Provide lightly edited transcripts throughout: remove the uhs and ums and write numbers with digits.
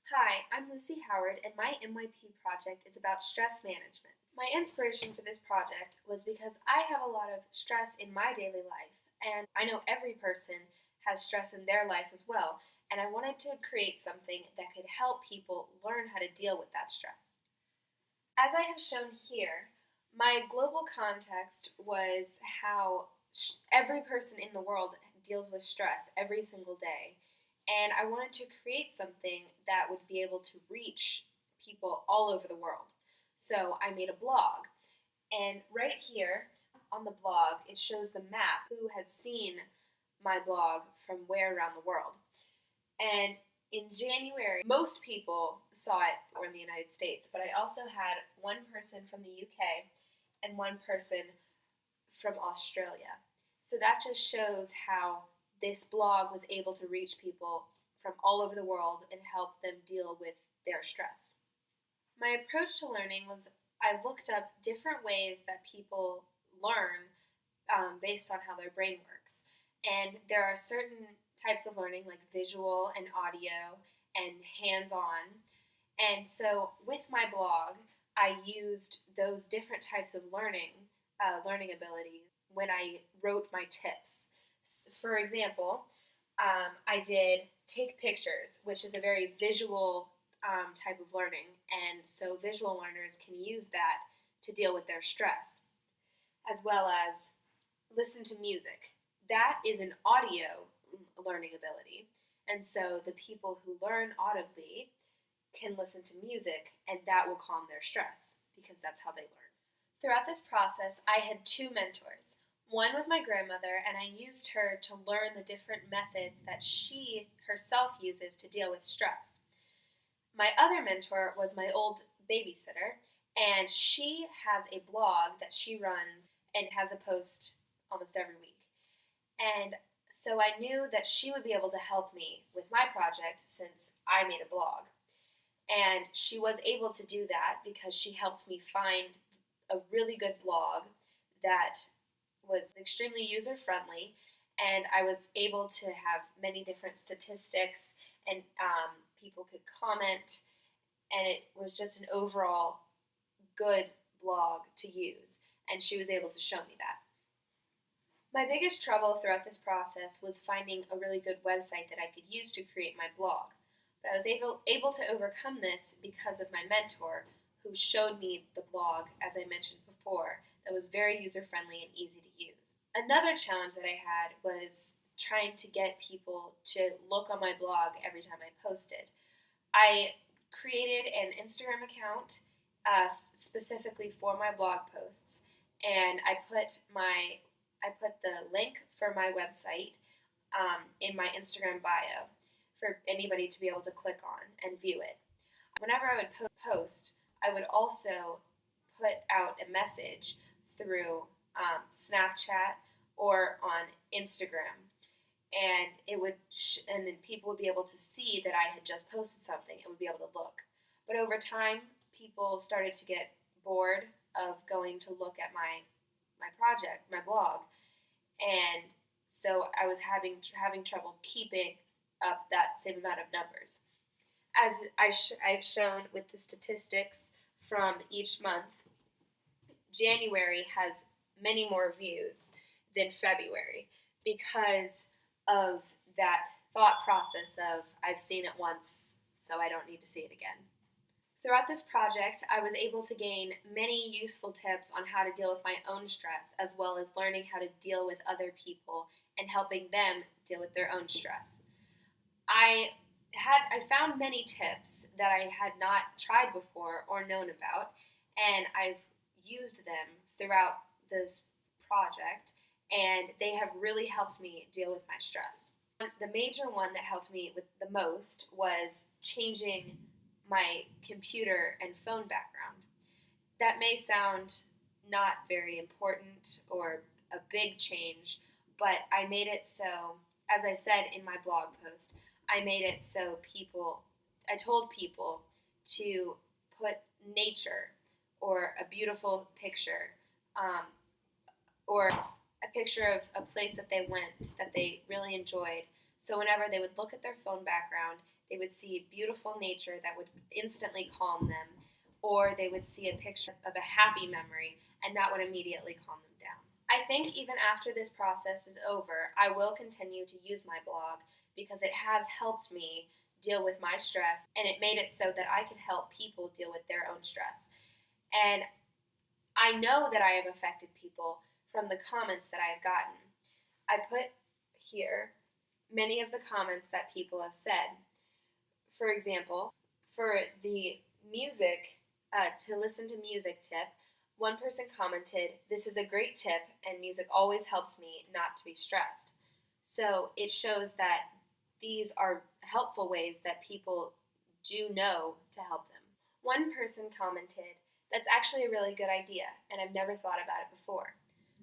Hi, I'm Lucy Howard, and my MYP project is about stress management. My inspiration for this project was because I have a lot of stress in my daily life, and I know every person has stress in their life as well, and I wanted to create something that could help people learn how to deal with that stress. As I have shown here, my global context was how every person in the world deals with stress every single day. And I wanted to create something that would be able to reach people all over the world. So I made a blog. And right here on the blog, it shows the map who has seen my blog from where around the world. And in January, most people saw it were in the United States, but I also had one person from the UK and one person from Australia. So that just shows how this blog was able to reach people from all over the world and help them deal with their stress. My approach to learning was I looked up different ways that people learn based on how their brain works. And there are certain types of learning like visual and audio and hands-on. And so with my blog, I used those different types of learning abilities when I wrote my tips. For example, I did take pictures, which is a very visual type of learning, and so visual learners can use that to deal with their stress, as well as listen to music. That is an audio learning ability, and so the people who learn audibly can listen to music, and that will calm their stress because that's how they learn. Throughout this process, I had two mentors. One was my grandmother, and I used her to learn the different methods that she herself uses to deal with stress. My other mentor was my old babysitter, and she has a blog that she runs and has a post almost every week. And so I knew that she would be able to help me with my project since I made a blog. And she was able to do that because she helped me find a really good blog that was extremely user-friendly, and I was able to have many different statistics, and people could comment, and it was just an overall good blog to use, and she was able to show me that. My biggest trouble throughout this process was finding a really good website that I could use to create my blog, but I was able to overcome this because of my mentor, who showed me the blog, as I mentioned before, that was very user-friendly and easy to use. Another challenge that I had was trying to get people to look on my blog every time I posted. I created an Instagram account specifically for my blog posts, and I put the link for my website in my Instagram bio for anybody to be able to click on and view it. Whenever I would post, I would also put out a message through Snapchat or on Instagram, and and then people would be able to see that I had just posted something and would be able to look. But over time, people started to get bored of going to look at my project, my blog, and so I was having trouble keeping up that same amount of numbers. As I've shown with the statistics from each month, January has many more views than February because of that thought process of I've seen it once, so I don't need to see it again. Throughout this project, I was able to gain many useful tips on how to deal with my own stress, as well as learning how to deal with other people and helping them deal with their own stress. I found many tips that I had not tried before or known about, and I've used them throughout this project, and they have really helped me deal with my stress. The major one that helped me with the most was changing my computer and phone background. That may sound not very important or a big change, but I made it so, as I said in my blog post, I made it so I told people to put nature or a beautiful picture or a picture of a place that they went that they really enjoyed So whenever they would look at their phone background, they would see beautiful nature that would instantly calm them, or they would see a picture of a happy memory, and that would immediately calm them down. I think even after this process is over, I will continue to use my blog because it has helped me deal with my stress, and it made it so that I could help people deal with their own stress. And I know that I have affected people from the comments that I have gotten. I put here many of the comments that people have said. For example, for the music, to listen to music tip, one person commented, "This is a great tip, and music always helps me not to be stressed." So it shows that these are helpful ways that people do know to help them. One person commented, "That's actually a really good idea, and I've never thought about it before."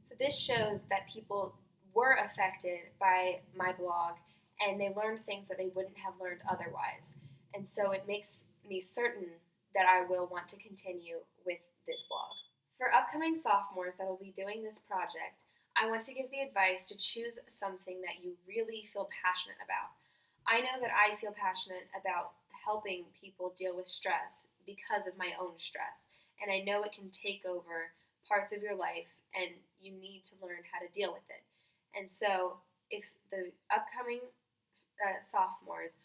So this shows that people were affected by my blog and they learned things that they wouldn't have learned otherwise. And so it makes me certain that I will want to continue with this blog. For upcoming sophomores that will be doing this project, I want to give the advice to choose something that you really feel passionate about. I know that I feel passionate about helping people deal with stress because of my own stress, and I know it can take over parts of your life and you need to learn how to deal with it. And so, if the upcoming sophomores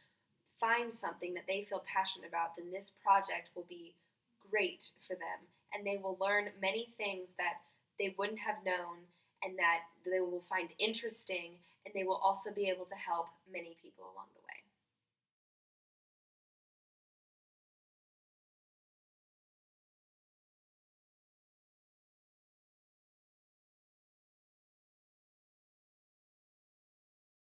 find something that they feel passionate about, then this project will be great for them, and they will learn many things that they wouldn't have known and that they will find interesting, and they will also be able to help many people along the way.